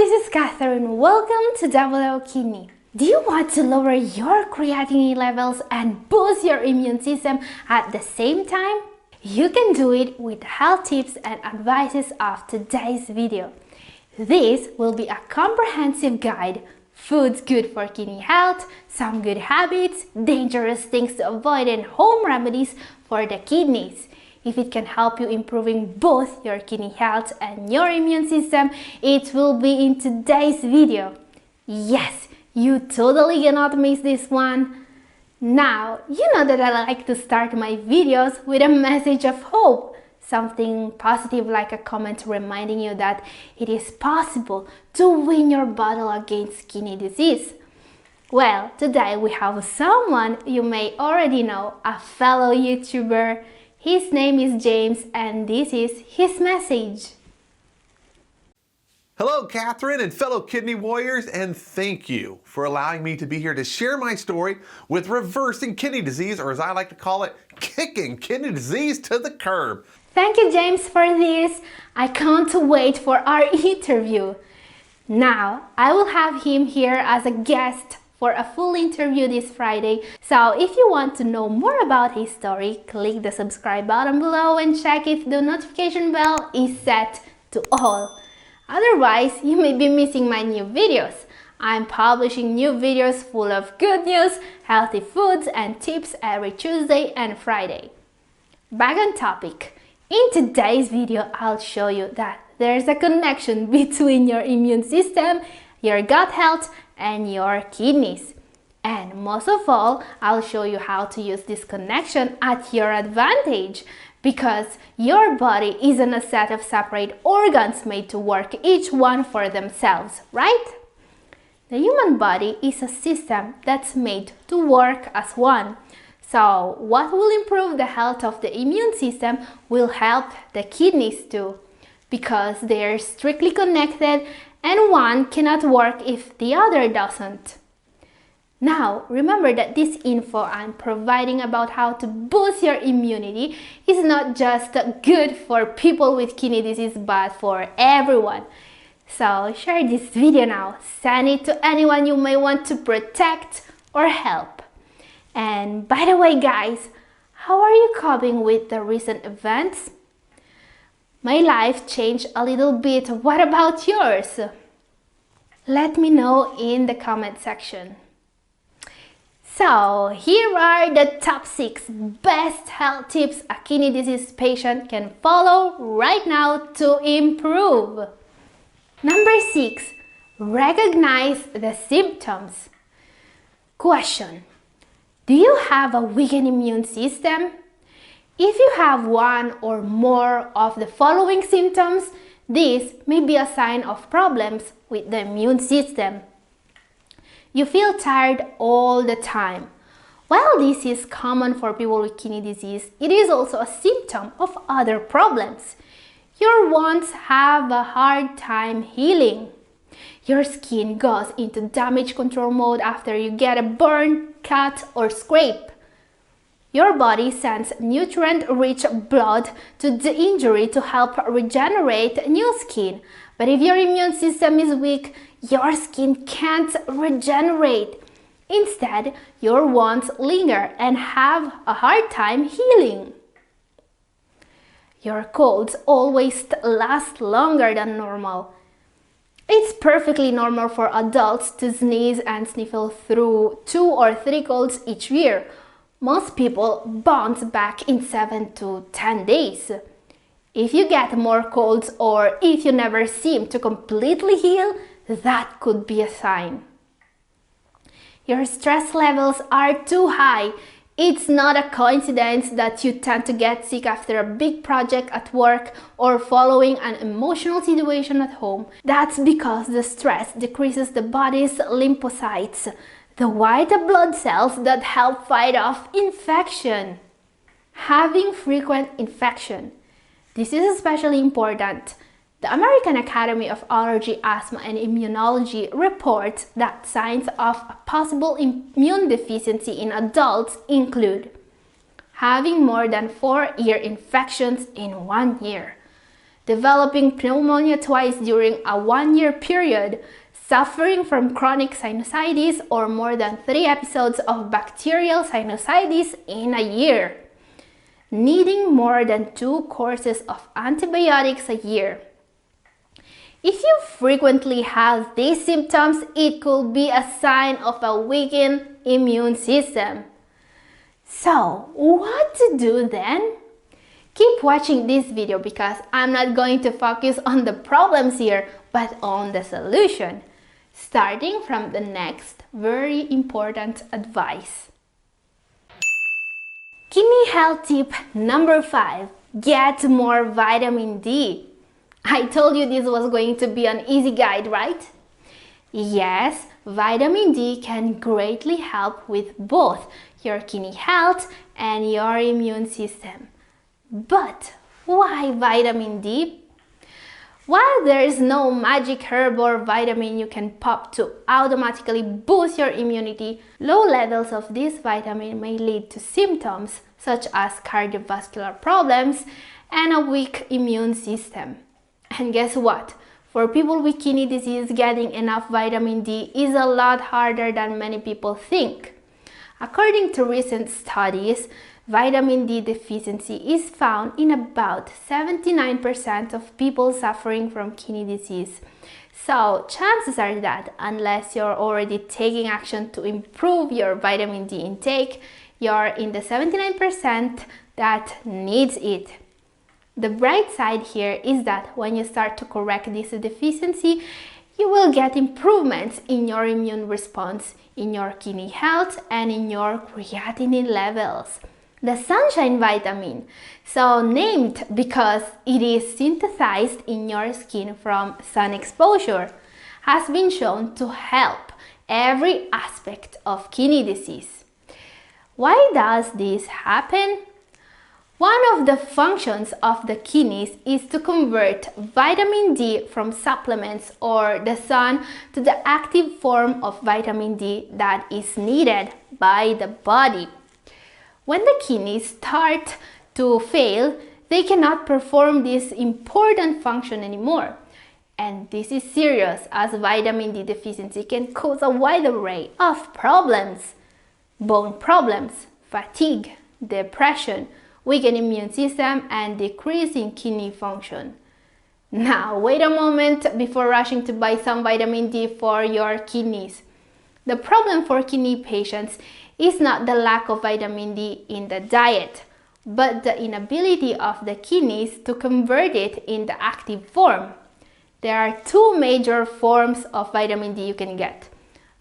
this is Catherine. Welcome to Double O Kidney. Do you want to lower your creatinine levels and boost your immune system at the same time? You can do it with the health tips and advices of today's video. This will be a comprehensive guide: foods good for kidney health, some good habits, dangerous things to avoid, and home remedies for the kidneys. If it can help you improving both your kidney health and your immune system, it will be in today's video. Yes, you totally cannot miss this one. Now, you know that I like to start my videos with a message of hope. Something positive like a comment reminding you that it is possible to win your battle against kidney disease. Well, today we have someone you may already know, a fellow YouTuber. His name is James, and this is his message. Hello, Catherine and fellow kidney warriors, and thank you for allowing me to be here to share my story with reversing kidney disease, or as I like to call it, kicking kidney disease to the curb. Thank you, James, for this. I can't wait for our interview. Now, I will have him here as a guest for a full interview this Friday. So if you want to know more about his story, click the subscribe button below and check if the notification bell is set to all. Otherwise, you may be missing my new videos. I'm publishing new videos full of good news, healthy foods, and tips every Tuesday and Friday. Back on topic. In today's video, I'll show you that there's a connection between your immune system, your gut health, and your kidneys. And most of all, I'll show you how to use this connection at your advantage, because your body isn't a set of separate organs made to work each one for themselves, right? The human body is a system that's made to work as one. So what will improve the health of the immune system will help the kidneys too, because they're strictly connected and one cannot work if the other doesn't. Now, remember that this info I'm providing about how to boost your immunity is not just good for people with kidney disease, but for everyone. So share this video now. Send it to anyone you may want to protect or help. And by the way, guys, how are you coping with the recent events? My life changed a little bit. What about yours? Let me know in the comment section. So here are the top 6 best health tips a kidney disease patient can follow right now to improve. Number 6, recognize the symptoms. Question: do you have a weakened immune system? If you have one or more of the following symptoms, this may be a sign of problems with the immune system. You feel tired all the time. While this is common for people with kidney disease, it is also a symptom of other problems. Your wounds have a hard time healing. Your skin goes into damage control mode after you get a burn, cut, or scrape. Your body sends nutrient-rich blood to the injury to help regenerate new skin. But if your immune system is weak, your skin can't regenerate. Instead, your wounds linger and have a hard time healing. Your colds always last longer than normal. It's perfectly normal for adults to sneeze and sniffle through 2 or 3 colds each year. Most people bounce back in 7 to 10 days. If you get more colds or if you never seem to completely heal, that could be a sign. Your stress levels are too high. It's not a coincidence that you tend to get sick after a big project at work or following an emotional situation at home. That's because the stress decreases the body's lymphocytes, the white blood cells that help fight off infection. Having frequent infection. This is especially important. The American Academy of Allergy, Asthma and Immunology reports that signs of a possible immune deficiency in adults include having more than 4 ear infections in 1 year, developing pneumonia twice during a 1-year period, suffering from chronic sinusitis or more than 3 episodes of bacterial sinusitis in a year, needing more than 2 courses of antibiotics a year. If you frequently have these symptoms, it could be a sign of a weakened immune system. So, what to do then? Keep watching this video because I'm not going to focus on the problems here, but on the solution, starting from the next very important advice. Kidney health tip number 5, get more vitamin D. I told you this was going to be an easy guide, right? Yes, vitamin D can greatly help with both your kidney health and your immune system. But why vitamin D? While there is no magic herb or vitamin you can pop to automatically boost your immunity, low levels of this vitamin may lead to symptoms such as cardiovascular problems and a weak immune system. And guess what? For people with kidney disease, getting enough vitamin D is a lot harder than many people think. According to recent studies, vitamin D deficiency is found in about 79% of people suffering from kidney disease. So chances are that unless you're already taking action to improve your vitamin D intake, you're in the 79% that needs it. The bright side here is that when you start to correct this deficiency, you will get improvements in your immune response, in your kidney health, and in your creatinine levels. The sunshine vitamin, so named because it is synthesized in your skin from sun exposure, has been shown to help every aspect of kidney disease. Why does this happen? One of the functions of the kidneys is to convert vitamin D from supplements or the sun to the active form of vitamin D that is needed by the body. When the kidneys start to fail, they cannot perform this important function anymore. And this is serious as vitamin D deficiency can cause a wide array of problems: bone problems, fatigue, depression, weakened immune system, and decrease in kidney function. Now, wait a moment before rushing to buy some vitamin D for your kidneys. The problem for kidney patients is not the lack of vitamin D in the diet, but the inability of the kidneys to convert it in the active form. There are 2 major forms of vitamin D you can get: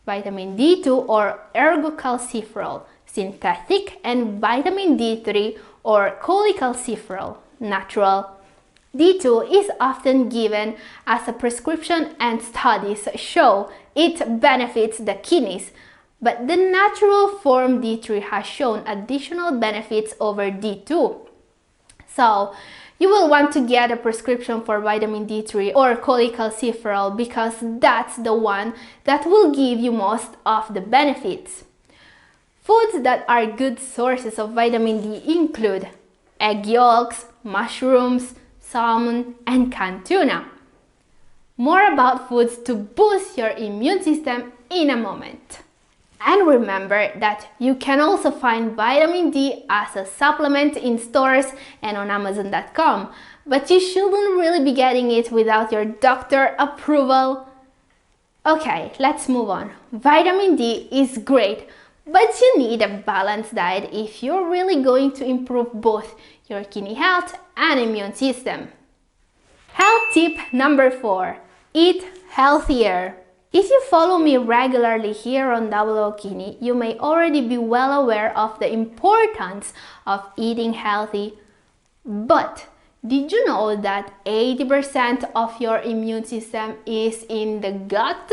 vitamin D2 or ergocalciferol, synthetic, and vitamin D3 or cholecalciferol, natural. D2 is often given as a prescription and studies show it benefits the kidneys, but the natural form D3 has shown additional benefits over D2. So, you will want to get a prescription for vitamin D3 or cholecalciferol because that's the one that will give you most of the benefits. Foods that are good sources of vitamin D include egg yolks, mushrooms, salmon, and canned tuna. More about foods to boost your immune system in a moment. And remember that you can also find vitamin D as a supplement in stores and on Amazon.com, but you shouldn't really be getting it without your doctor approval. Okay, let's move on. Vitamin D is great, but you need a balanced diet if you're really going to improve both your kidney health and immune system. Health tip number 4, eat healthier. If you follow me regularly here on Double Kidney, you may already be well aware of the importance of eating healthy. But did you know that 80% of your immune system is in the gut?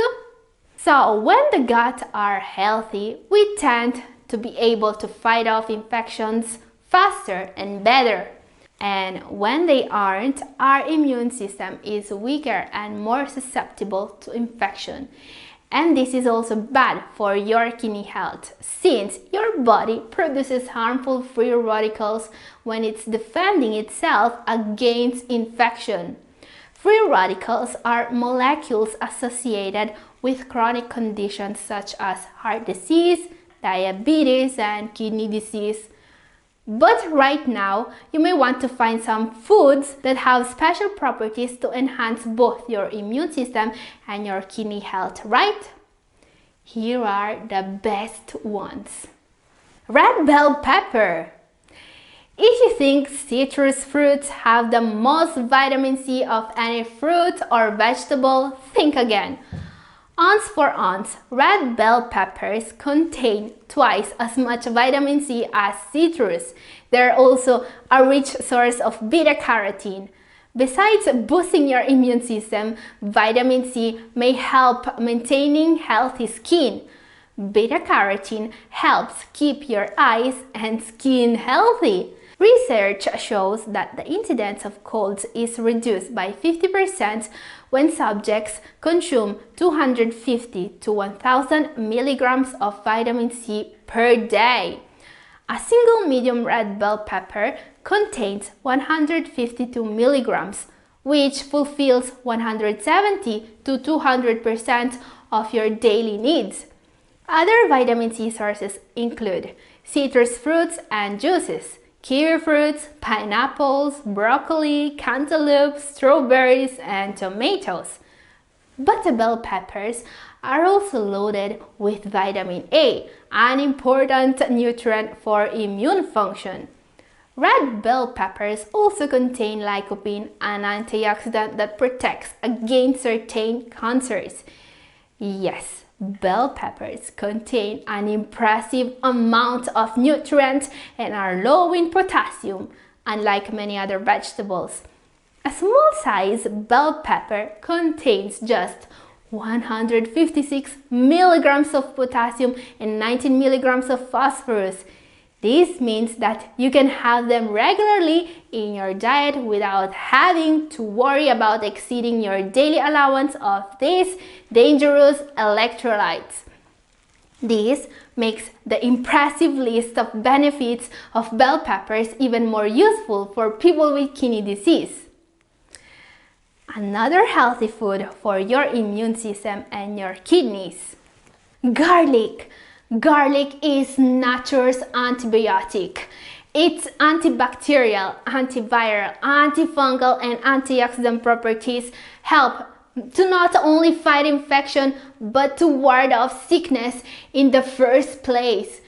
So when the gut are healthy, we tend to be able to fight off infections faster and better. And when they aren't, our immune system is weaker and more susceptible to infection. And this is also bad for your kidney health, since your body produces harmful free radicals when it's defending itself against infection. Free radicals are molecules associated with chronic conditions such as heart disease, diabetes, and kidney disease. But right now, you may want to find some foods that have special properties to enhance both your immune system and your kidney health, right? Here are the best ones. Red bell pepper. If you think citrus fruits have the most vitamin C of any fruit or vegetable, think again. Ounce for ounce, red bell peppers contain twice as much vitamin C as citrus. They're also a rich source of beta-carotene. Besides boosting your immune system, vitamin C may help maintaining healthy skin. Beta-carotene helps keep your eyes and skin healthy. Research shows that the incidence of colds is reduced by 50% when subjects consume 250 to 1000 milligrams of vitamin C per day. A single medium red bell pepper contains 152 milligrams, which fulfills 170 to 200% of your daily needs. Other vitamin C sources include citrus fruits and juices, kiwi fruits, pineapples, broccoli, cantaloupe, strawberries, and tomatoes. But bell peppers are also loaded with vitamin A, an important nutrient for immune function. Red bell peppers also contain lycopene, an antioxidant that protects against certain cancers. Yes, bell peppers contain an impressive amount of nutrients and are low in potassium, unlike many other vegetables. A small size bell pepper contains just 156 milligrams of potassium and 19 milligrams of phosphorus. This means that you can have them regularly in your diet without having to worry about exceeding your daily allowance of these dangerous electrolytes. This makes the impressive list of benefits of bell peppers even more useful for people with kidney disease. Another healthy food for your immune system and your kidneys. Garlic. Garlic is nature's antibiotic. Its antibacterial, antiviral, antifungal, and antioxidant properties help to not only fight infection but to ward off sickness in the first place.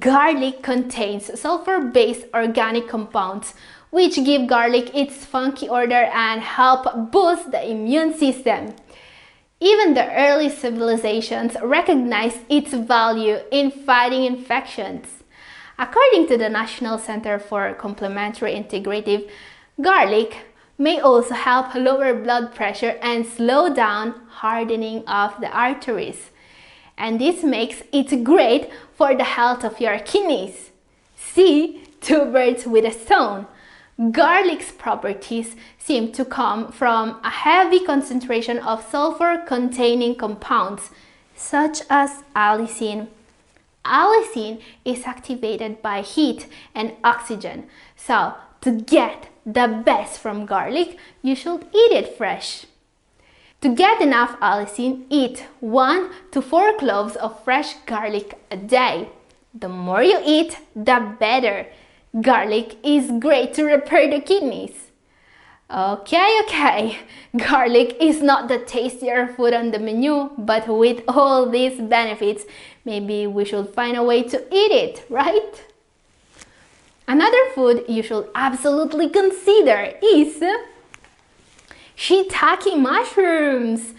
Garlic contains sulfur-based organic compounds which give garlic its funky odor and help boost the immune system. Even the early civilizations recognized its value in fighting infections. According to the National Center for Complementary Integrative, garlic may also help lower blood pressure and slow down hardening of the arteries. And this makes it great for the health of your kidneys. See, two birds with a stone. Garlic's properties seem to come from a heavy concentration of sulfur-containing compounds, such as allicin. Allicin is activated by heat and oxygen, so to get the best from garlic, you should eat it fresh. To get enough allicin, eat 1 to 4 cloves of fresh garlic a day. The more you eat, the better. Garlic is great to repair the kidneys. Okay, garlic is not the tastier food on the menu, but with all these benefits, maybe we should find a way to eat it, right? Another food you should absolutely consider is shiitake mushrooms.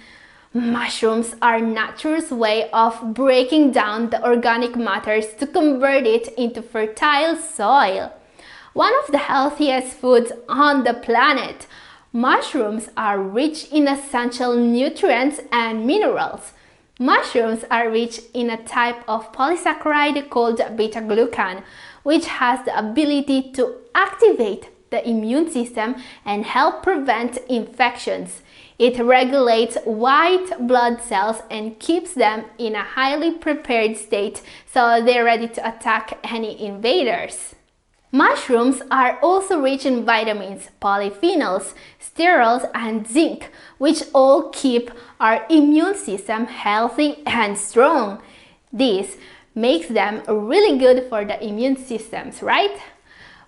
Mushrooms are nature's way of breaking down the organic matters to convert it into fertile soil. One of the healthiest foods on the planet, mushrooms are rich in essential nutrients and minerals. Mushrooms are rich in a type of polysaccharide called beta-glucan, which has the ability to activate the immune system and help prevent infections. It regulates white blood cells and keeps them in a highly prepared state so they're ready to attack any invaders. Mushrooms are also rich in vitamins, polyphenols, sterols, and zinc, which all keep our immune system healthy and strong. This makes them really good for the immune systems, right?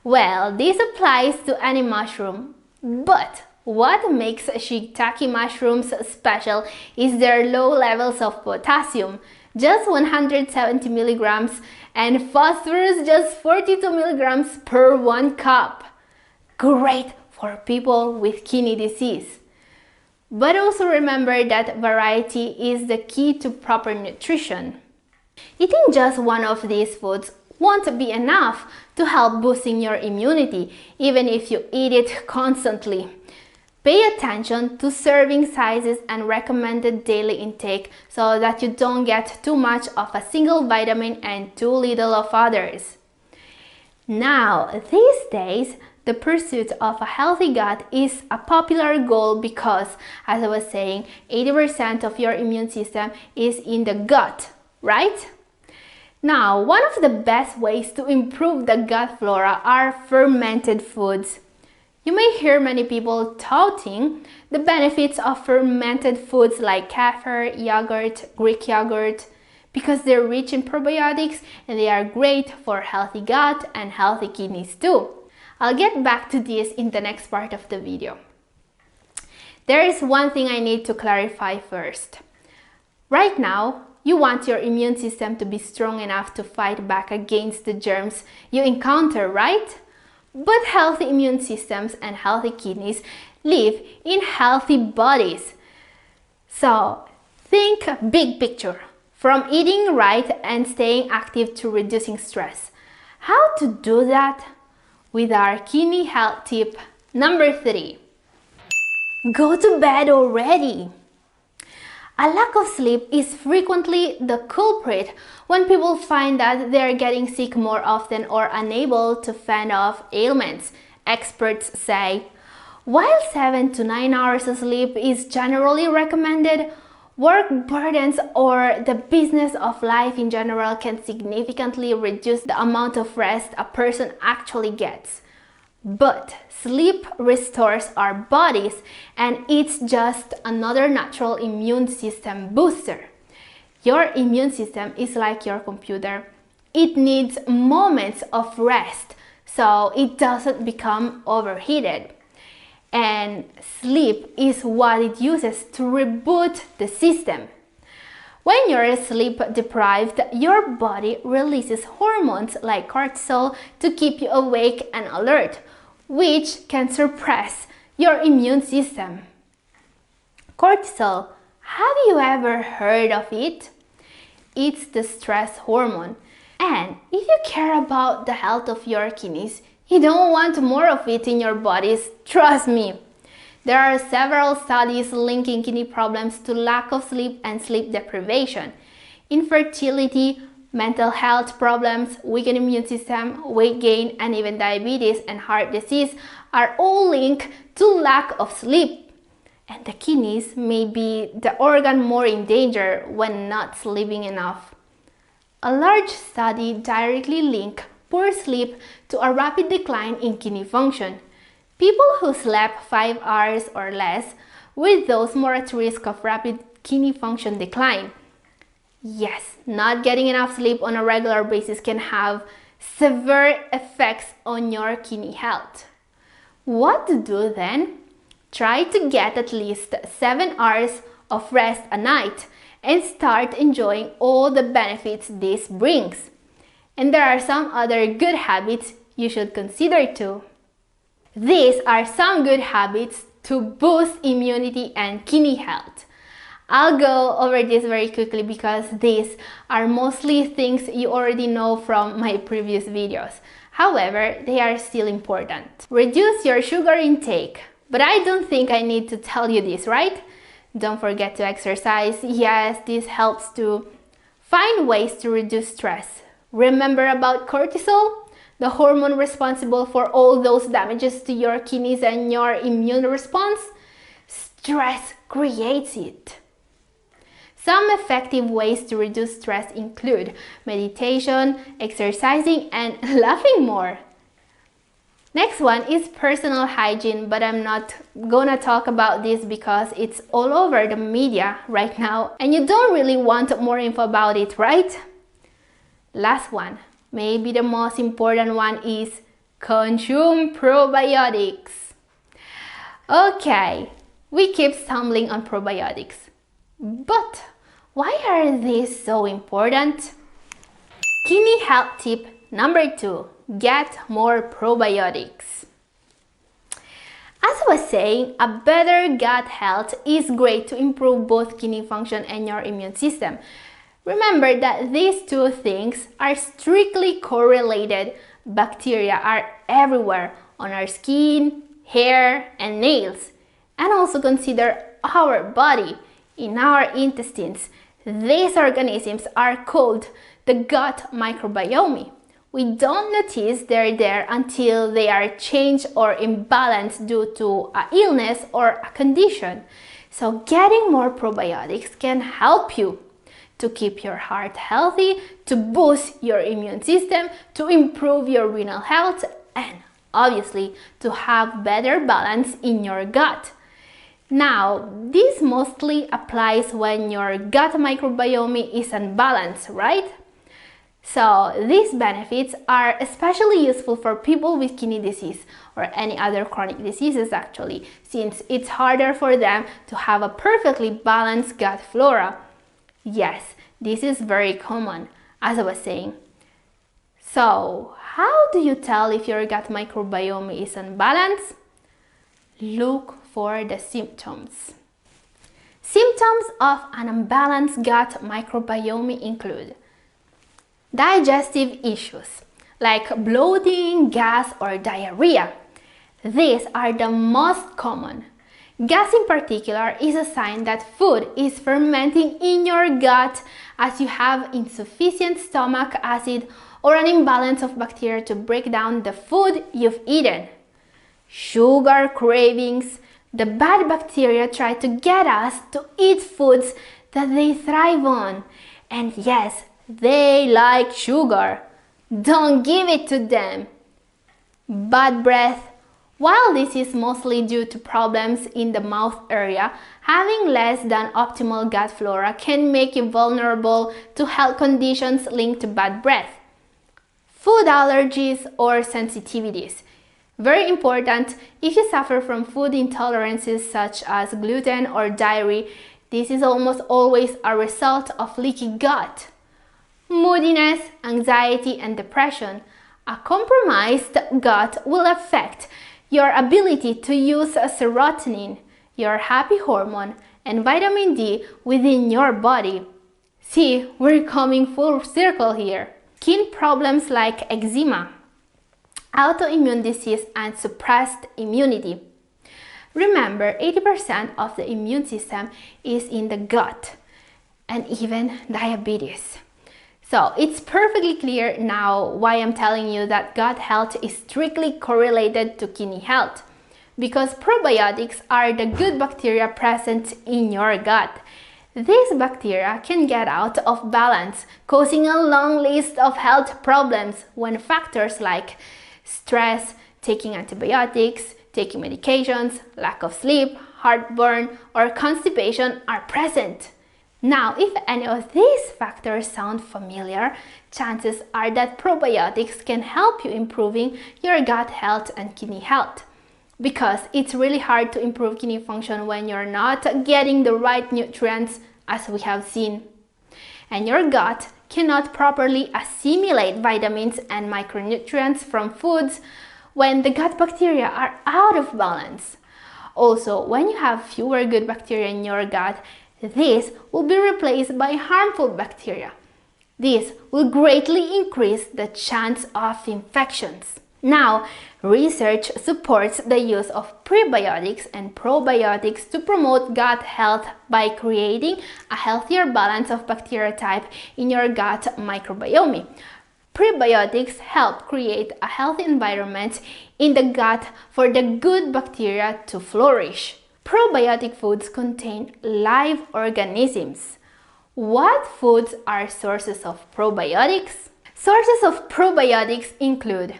Well, this applies to any mushroom, but what makes shiitake mushrooms special is their low levels of potassium, just 170 milligrams, and phosphorus, just 42 milligrams per 1 cup. Great for people with kidney disease. But also remember that variety is the key to proper nutrition. Eating just one of these foods won't be enough to help boosting your immunity, even if you eat it constantly. Pay attention to serving sizes and recommended daily intake so that you don't get too much of a single vitamin and too little of others. Now, these days, the pursuit of a healthy gut is a popular goal because, as I was saying, 80% of your immune system is in the gut, right? Now, one of the best ways to improve the gut flora are fermented foods. You may hear many people touting the benefits of fermented foods like kefir, yogurt, Greek yogurt, because they're rich in probiotics and they are great for healthy gut and healthy kidneys too. I'll get back to this in the next part of the video. There is one thing I need to clarify first. Right now, you want your immune system to be strong enough to fight back against the germs you encounter, right? But healthy immune systems and healthy kidneys live in healthy bodies. So think big picture, from eating right and staying active to reducing stress. How to do that? With our kidney health tip number 3. Go to bed already. A lack of sleep is frequently the culprit when people find that they're getting sick more often or unable to fend off ailments. Experts say, while 7 to 9 hours of sleep is generally recommended, work burdens or the business of life in general can significantly reduce the amount of rest a person actually gets. But sleep restores our bodies and it's just another natural immune system booster. Your immune system is like your computer. It needs moments of rest so it doesn't become overheated. And sleep is what it uses to reboot the system. When you're sleep deprived, your body releases hormones like cortisol to keep you awake and alert, which can suppress your immune system. Cortisol, have you ever heard of it? It's the stress hormone. And if you care about the health of your kidneys, you don't want more of it in your bodies, trust me. There are several studies linking kidney problems to lack of sleep and sleep deprivation. Infertility, mental health problems, weakened immune system, weight gain, and even diabetes and heart disease are all linked to lack of sleep. And the kidneys may be the organ more in danger when not sleeping enough. A large study directly linked poor sleep to a rapid decline in kidney function. People who slept 5 hours or less were those more at risk of rapid kidney function decline. Yes, not getting enough sleep on a regular basis can have severe effects on your kidney health. What to do then? Try to get at least 7 hours of rest a night and start enjoying all the benefits this brings. And there are some other good habits you should consider too. These are some good habits to boost immunity and kidney health. I'll go over this very quickly because these are mostly things you already know from my previous videos. However, they are still important. Reduce your sugar intake. But I don't think I need to tell you this, right? Don't forget to exercise. Yes, this helps to find ways to reduce stress. Remember about cortisol? The hormone responsible for all those damages to your kidneys and your immune response? stress creates it. Some effective ways to reduce stress include meditation, exercising, and laughing more. Next one is personal hygiene, but I'm not gonna talk about this because it's all over the media right now and you don't really want more info about it, right? Last one, maybe the most important one, is consume probiotics. Okay, we keep stumbling on probiotics, but why are these so important? Kidney health tip number 2. Get more probiotics. As I was saying, a better gut health is great to improve both kidney function and your immune system. Remember that these two things are strictly correlated. Bacteria are everywhere on our skin, hair, and nails. And also consider our body, in our intestines. These organisms are called the gut microbiome. We don't notice they're there until they are changed or imbalanced due to an illness or a condition. So getting more probiotics can help you to keep your heart healthy, to boost your immune system, to improve your renal health, and obviously to have better balance in your gut. Now, this mostly applies when your gut microbiome is unbalanced, right? So these benefits are especially useful for people with kidney disease or any other chronic diseases actually, since it's harder for them to have a perfectly balanced gut flora. Yes, this is very common, as I was saying. So, how do you tell if your gut microbiome is unbalanced? Look for the symptoms. Symptoms of an unbalanced gut microbiome include digestive issues like bloating, gas, or diarrhea. These are the most common. Gas in particular is a sign that food is fermenting in your gut as you have insufficient stomach acid or an imbalance of bacteria to break down the food you've eaten. Sugar cravings. The bad bacteria try to get us to eat foods that they thrive on. And yes, they like sugar. Don't give it to them. Bad breath. While this is mostly due to problems in the mouth area, having less than optimal gut flora can make you vulnerable to health conditions linked to bad breath. Food allergies or sensitivities. Very important, if you suffer from food intolerances such as gluten or dairy, this is almost always a result of leaky gut. Moodiness, anxiety, and depression. A compromised gut will affect your ability to use serotonin, your happy hormone, and vitamin D within your body. See, we're coming full circle here. Skin problems like eczema, autoimmune disease, and suppressed immunity. Remember, 80% of the immune system is in the gut, and even diabetes. So it's perfectly clear now why I'm telling you that gut health is strictly correlated to kidney health, because probiotics are the good bacteria present in your gut. These bacteria can get out of balance, causing a long list of health problems when factors like stress, taking antibiotics, taking medications, lack of sleep, heartburn, or constipation are present. Now, if any of these factors sound familiar, chances are that probiotics can help you improving your gut health and kidney health. Because it's really hard to improve kidney function when you're not getting the right nutrients, as we have seen. And your gut cannot properly assimilate vitamins and micronutrients from foods when the gut bacteria are out of balance. Also, when you have fewer good bacteria in your gut, this will be replaced by harmful bacteria. This will greatly increase the chance of infections. Now, research supports the use of prebiotics and probiotics to promote gut health by creating a healthier balance of bacteria type in your gut microbiome. Prebiotics help create a healthy environment in the gut for the good bacteria to flourish. Probiotic foods contain live organisms. What foods are sources of probiotics? Sources of probiotics include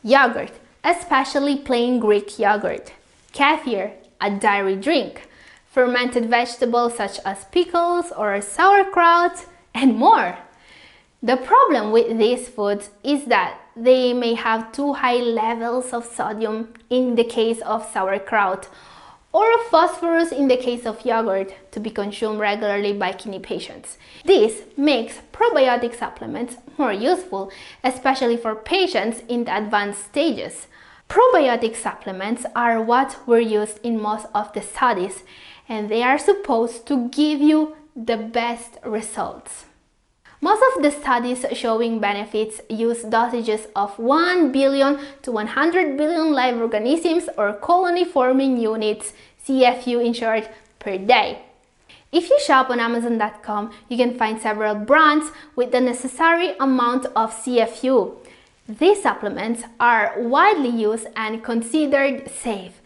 yogurt, especially plain Greek yogurt, kefir, a dairy drink, fermented vegetables such as pickles or sauerkraut, and more. The problem with these foods is that they may have too high levels of sodium in the case of sauerkraut, or of phosphorus in the case of yogurt to be consumed regularly by kidney patients. This makes probiotic supplements more useful, especially for patients in the advanced stages. Probiotic supplements are what were used in most of the studies, and they are supposed to give you the best results. Most of the studies showing benefits use dosages of 1 billion to 100 billion live organisms or colony-forming units, CFU in short, per day. If you shop on Amazon.com, you can find several brands with the necessary amount of CFU. These supplements are widely used and considered safe.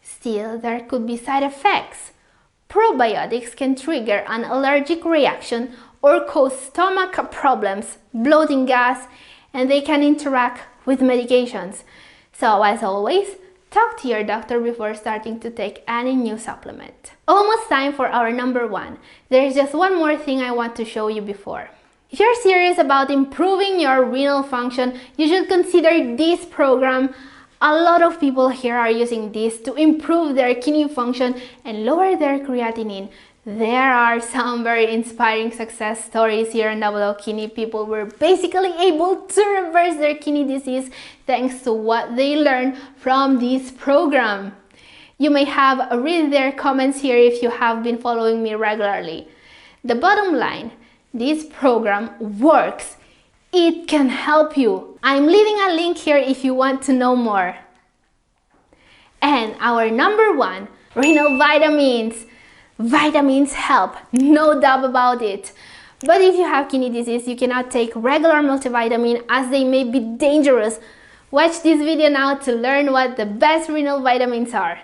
Still, there could be side effects. Probiotics can trigger an allergic reaction or cause stomach problems, bloating, gas, and they can interact with medications. So as always, talk to your doctor before starting to take any new supplement. Almost time for our number one. There's just one more thing I want to show you before. If you're serious about improving your renal function, you should consider this program. A lot of people here are using this to improve their kidney function and lower their creatinine. There are some very inspiring success stories here in Double Kidney. People were basically able to reverse their kidney disease thanks to what they learned from this program. You may have read their comments here if you have been following me regularly. The bottom line, this program works. It can help you. I'm leaving a link here if you want to know more. And our number one, renal vitamins. Vitamins help, no doubt about it. But if you have kidney disease, you cannot take regular multivitamin as they may be dangerous. Watch this video now to learn what the best renal vitamins are.